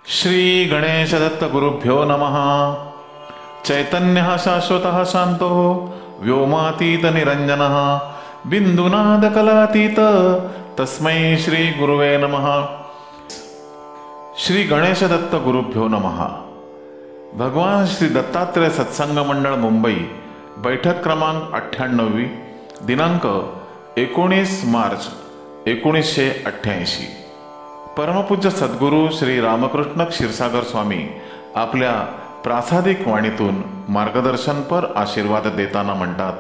श्री गणेश दत्त गुरुभ्यो नमः। चैतन्य शाश्वत शांतो व्योमातीत निरंजन बिंदुनाद कलातीत तस्मै श्री गुरुवे नमः। श्री गणेश दत्त गुरुभ्यो नमः। भगवान श्री दत्तात्रेय सत्संग मंडळ मुंबई, बैठक क्रमांक 98, दिनांक 19 मार्च 1988। परमपूज्य सद्गुरू श्री रामकृष्ण क्षीरसागर स्वामी आपल्या प्रासादिक वाणीतून मार्गदर्शनपर आशीर्वाद देताना म्हणतात,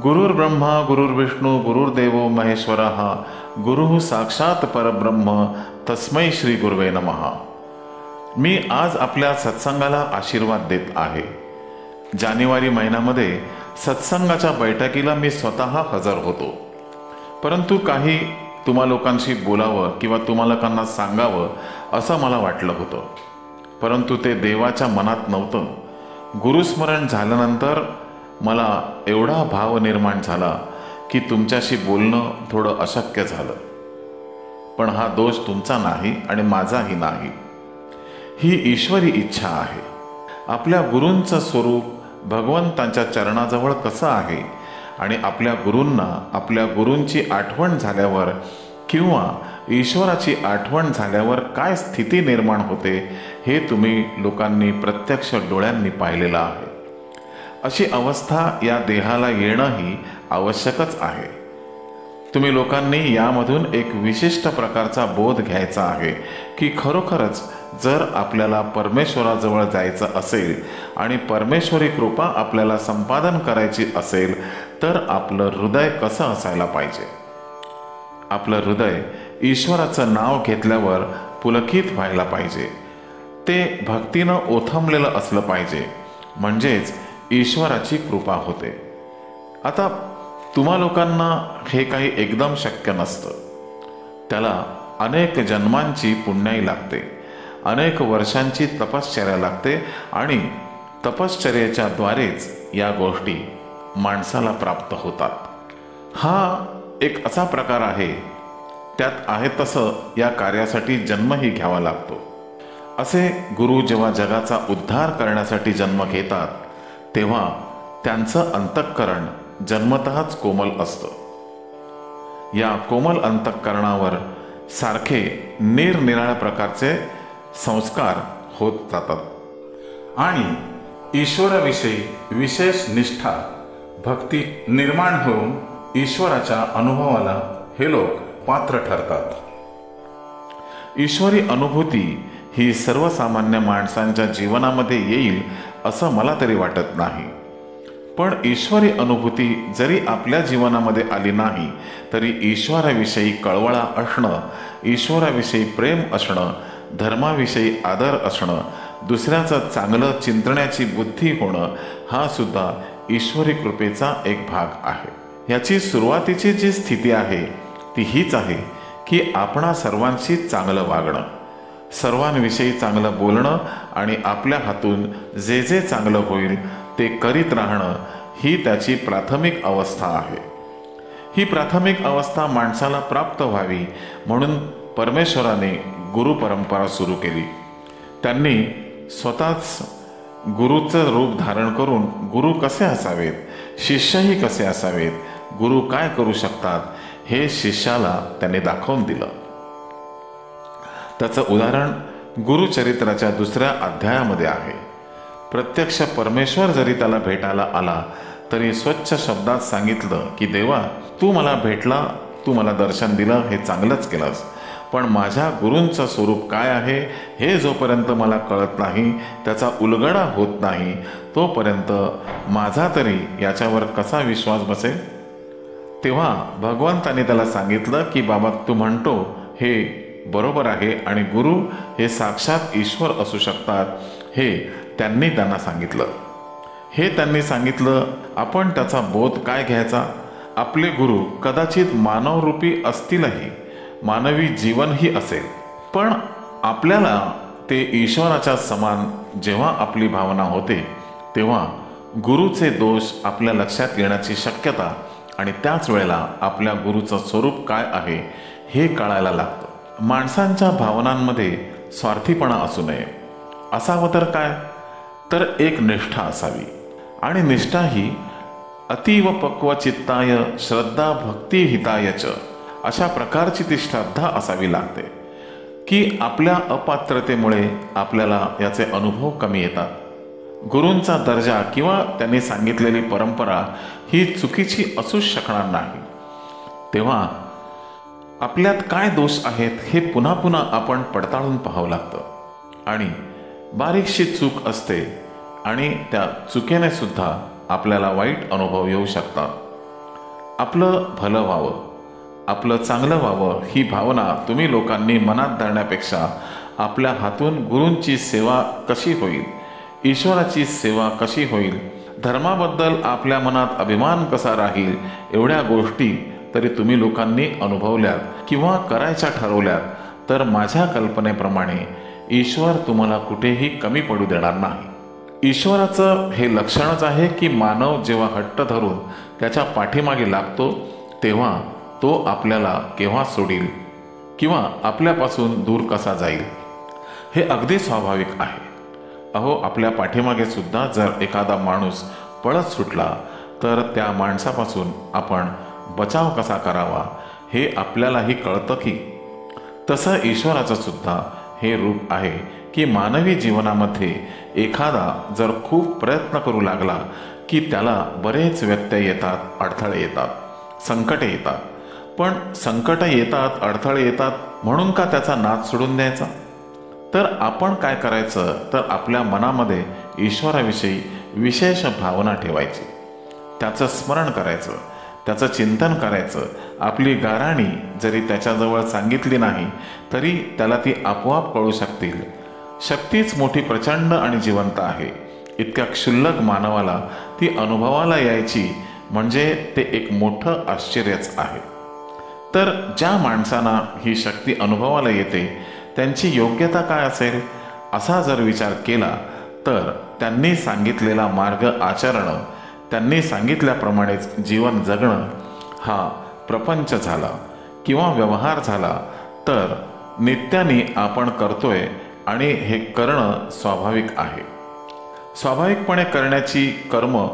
गुरुर् ब्रह्मा गुरुर्विष्णू गुरुर्देवो महेश्वरः गुरुः साक्षात परब्रह्म तस्मै श्री गुरुवे नमः। मी आज आपल्या सत्संगाला आशीर्वाद देत आहे। जानेवारी महिन्यामध्ये सत्संगाच्या बैठकीला मी स्वतः हजर होतो, परंतु काही तुम्हा लोकांशी बोलावं किंवा तुम्हा लोकांना सांगावं असं मला वाटलं होतं, परंतु ते देवाच्या मनात नव्हतं। गुरुस्मरण झाल्यानंतर मला एवढा भाव निर्माण झाला की तुमच्याशी बोलणं थोडं अशक्य झालं। पण हा दोष तुमचा नाही आणि माझाही नाही, ही ईश्वरी इच्छा आहे। आपल्या गुरूंचं स्वरूप भगवंतांच्या चरणाजवळ कसं आहे आणि आपल्या गुरूंना आपल्या गुरूंची आठवण झाल्यावर किंवा ईश्वराची आठवण झाल्यावर काय स्थिती निर्माण होते हे तुम्ही लोकांनी प्रत्यक्ष डोळ्यांनी पाहिलेलं आहे। अशी अवस्था या देहाला येणंही आवश्यकच आहे। तुम्ही लोकांनी यामधून एक विशिष्ट प्रकारचा बोध घ्यायचा आहे की खरोखरच जर आपल्याला परमेश्वराजवळ जायचं असेल आणि परमेश्वरी कृपा आपल्याला संपादन करायची असेल तर आपलं हृदय कसं असायला पाहिजे। आपलं हृदय ईश्वराचं नाव घेतल्यावर पुलकित व्हायला पाहिजे, ते भक्तीनं ओथंबलेलं असलं पाहिजे, म्हणजेच ईश्वराची कृपा होते। आता तुम्हा लोकांना हे काही एकदम शक्य नसतं, त्याला अनेक जन्मांची पुण्याई लागते, अनेक वर्षांची तपश्चर्या लागते आणि तपश्चर्येच्या द्वारेच या गोष्टी माणसाला प्राप्त होतात। हा एक असा प्रकार आहे, त्यात आहे तसं या कार्यासाठी जन्मही घ्यावा लागतो। असे गुरु जेव्हा जगाचा उद्धार करण्यासाठी जन्म घेतात तेव्हा त्यांचं अंतःकरण जन्मतःच कोमल असतं। या कोमल अंतःकरणावर सारखे निरनिराळ्या प्रकारचे संस्कार होत जातात आणि ईश्वराविषयी विशेष निष्ठा भक्ती निर्माण होऊन ईश्वराच्या अनुभवाला हे लोक पात्र ठरतात। ईश्वरी अनुभूती ही सर्वसामान्य माणसांच्या जीवनामध्ये येईल असं मला तरी वाटत नाही, पण ईश्वरी अनुभूती जरी आपल्या जीवनामध्ये आली नाही तरी ईश्वराविषयी कळवळा असणं, ईश्वराविषयी प्रेम असणं, धर्माविषयी आदर असणं, दुसऱ्याचं चांगलं चिंतण्याची बुद्धी होणं हा सुद्धा ईश्वरी कृपेचा एक भाग आहे। याची सुरुवातीची जी स्थिती आहे ती हीच आहे की आपणा सर्वांशी चांगलं वागणं, सर्वांविषयी चांगलं बोलणं आणि आपल्या हातून जे जे चांगलं होईल ते करीत राहणं ही त्याची प्राथमिक अवस्था आहे। ही प्राथमिक अवस्था माणसाला प्राप्त व्हावी म्हणून परमेश्वराने गुरु परंपरा सुरू केली। त्यांनी स्वतःच गुरुचं रूप धारण करून गुरु कसे असावेत, शिष्यही कसे असावेत, गुरु काय करू शकतात हे शिष्याला त्यांनी दाखवून दिलं। त्याचं उदाहरण गुरुचरित्राच्या 2ऱ्या अध्यायामध्ये आहे। प्रत्यक्ष परमेश्वर जरी त्याला भेटायला आला तरी स्वच्छ शब्दात सांगितलं की देवा, तू मला भेटला, तू मला दर्शन दिलं, हे चांगलंच केलंस, पण माझ्या गुरूंचं स्वरूप काय आहे हे जोपर्यंत मला कळत नाही, त्याचा उलगडा होत नाही, तोपर्यंत माझा तरी याच्यावर कसा विश्वास बसेल। तेव्हा भगवंताने त्याला सांगितलं की बाबा, तू म्हणतो हे बरोबर आहे आणि गुरु हे साक्षात ईश्वर असू शकतात हे त्यांनी त्यांना सांगितलं। हे त्यांनी सांगितलं, आपण त्याचा बोध काय घ्यायचा। आपले गुरु कदाचित मानवरूपी असतीलही, मानवी जीवनही असेल, पण आपल्याला ते ईश्वराच्या समान जेव्हा आपली भावना होते तेव्हा गुरुचे दोष आपल्या लक्षात येण्याची शक्यता आणि त्याच वेळेला आपल्या गुरुचं स्वरूप काय आहे हे कळायला लागतं। माणसांच्या भावनांमध्ये स्वार्थीपणा असू नये. असावं तर काय, तर एक निष्ठा असावी. आणि निष्ठा ही अतीव पक्व चित्ताय श्रद्धा भक्ती हितायच, अशा प्रकारची ती श्रद्धा असावी लागते की आपल्या अपात्रतेमुळे आपल्याला याचे अनुभव कमी येतात. गुरूंचा दर्जा किंवा त्यांनी सांगितलेली परंपरा ही चुकीची असूच शकणार नाही. तेव्हा आपल्यात काय दोष आहेत हे पुन्हा पुन्हा आपण पडताळून पाहावं लागतं. आणि बारीकशी चूक असते आणि त्या चुकीने सुद्धा आपल्याला वाईट अनुभव येऊ शकतात. आपलं भलं व्हावं, आपलं चांगलं व्हावं ही भावना तुम्ही लोकांनी मनात धरण्यापेक्षा आपल्या हातून गुरूंची सेवा कशी होईल, ईश्वराची सेवा कशी होईल, धर्माबद्दल आपल्या मनात अभिमान कसा राहील, एवढ्या गोष्टी तरी तुम्ही लोकांनी अनुभवल्यात किंवा करायच्या ठरवल्यात तर माझ्या कल्पनेप्रमाणे ईश्वर तुम्हाला कुठेही कमी पडू देणार नाही. ईश्वराचं हे लक्षणच आहे की मानव जेव्हा हट्ट धरून त्याच्या पाठीमागे लागतो तेव्हा तो आपल्याला केव्हा सोडील किंवा आपल्यापासून दूर कसा जाईल हे अगदी स्वाभाविक आहे. अहो, आपल्या पाठीमागे सुद्धा जर एखादा माणूस पळत सुटला तर त्या माणसापासून आपण बचाव कसा करावा हे आपल्यालाही कळतं की. तसं ईश्वराचं सुद्धा हे रूप आहे की मानवी जीवनामध्ये एखादा जर खूप प्रयत्न करू लागला की त्याला बरेच व्यत्यय येतात, अडथळे येतात, संकटे येतात. पण संकट येतात, अडथळे येतात म्हणून का त्याचा नाद सोडून द्यायचा? तर आपण काय करायचं, तर आपल्या मनामध्ये ईश्वराविषयी विशेष भावना ठेवायची, त्याचं स्मरण करायचं, त्याचं चिंतन करायचं. आपली गाऱ्हाणी जरी त्याच्याजवळ सांगितली नाही तरी त्याला ती आपोआप कळू शकतील. शक्तीच मोठी प्रचंड आणि जिवंत आहे. इतक्या क्षुल्लक मानवाला ती अनुभवाला यायची म्हणजे ते एक मोठं आश्चर्यच आहे. तर ज्या माणसांना ही शक्ती अनुभवाला येते त्यांची योग्यता काय असेल असा जर विचार केला तर त्यांनी सांगितलेला मार्ग आचरणं, त्यांनी सांगितल्याप्रमाणेच जीवन जगणं हा प्रपंच झाला किंवा व्यवहार झाला तर नित्याने आपण करतोय आणि हे करणं स्वाभाविक आहे. स्वाभाविकपणे करण्याची कर्म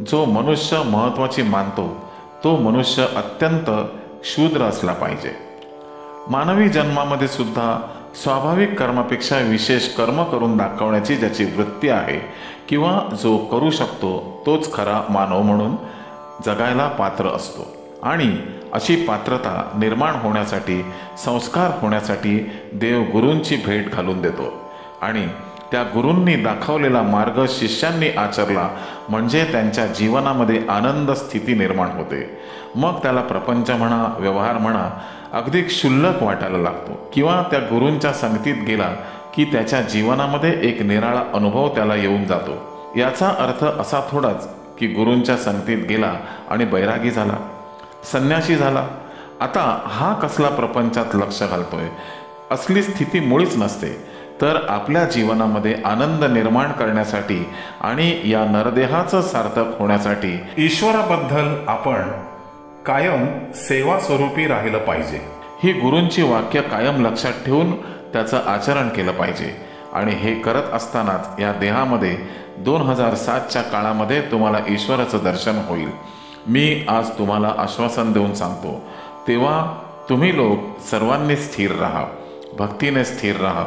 जो मनुष्य महत्त्वाची मानतो तो मनुष्य अत्यंत शूद्र असला पाहिजे. मानवी जन्मामध्ये सुद्धा स्वाभाविक कर्मापेक्षा विशेष कर्म करून दाखवण्याची ज्याची वृत्ती आहे किंवा जो करू शकतो तोच खरा मानव म्हणून जगायला पात्र असतो. आणि अशी पात्रता निर्माण होण्यासाठी, संस्कार होण्यासाठी देव गुरूंची भेट घालून देतो आणि त्या गुरूंनी दाखवलेला मार्ग शिष्यांनी आचरला म्हणजे त्यांच्या जीवनामध्ये आनंद स्थिती निर्माण होते. मग त्याला प्रपंच म्हणा, व्यवहार म्हणा, अगदी क्षुल्लक वाटायला लागतो किंवा त्या गुरूंच्या संगतीत गेला की त्याच्या जीवनामध्ये एक निराळा अनुभव त्याला येऊन जातो. याचा अर्थ असा थोडाच की गुरूंच्या संगतीत गेला आणि बैरागी झाला, संन्यासी झाला, आता हा कसला प्रपंचात लक्ष घालतोय. असली स्थिती मुळीच नसते. तर आपल्या जीवनामध्ये आनंद निर्माण करण्यासाठी आणि या नरदेहाचं सार्थक होण्यासाठी ईश्वराबद्दल आपण कायम सेवा स्वरूपी राहिलं पाहिजे. ही गुरूंची वाक्य कायम लक्षात ठेवून त्याचं आचरण केलं पाहिजे. आणि हे करत असतानाच या देहामध्ये 2007च्या काळामध्ये तुम्हाला ईश्वराचं दर्शन होईल. मी आज तुम्हाला आश्वासन देऊन सांगतो. तेव्हा तुम्ही लोक सर्वांनी स्थिर राहा, भक्तीने स्थिर राहा,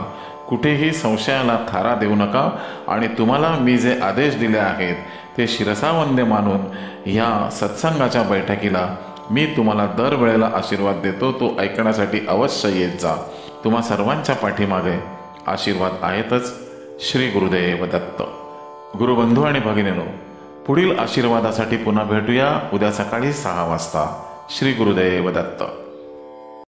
कुठेही संशयाला थारा देऊ नका आणि तुम्हाला मी जे आदेश दिले आहेत ते शिरसावंद्य मानून ह्या सत्संगाच्या बैठकीला मी तुम्हाला दरवेळेला आशीर्वाद देतो, तो ऐकण्यासाठी अवश्य येत जा. तुम्हा सर्वांच्या पाठीमागे आशीर्वाद आहेतच. श्री गुरुदेव दत्त. गुरुबंधू आणि भगिनीनो, पुढील आशीर्वादासाठी पुन्हा भेटूया उद्या सकाळी 6 वाजता. श्री गुरुदेव दत्त.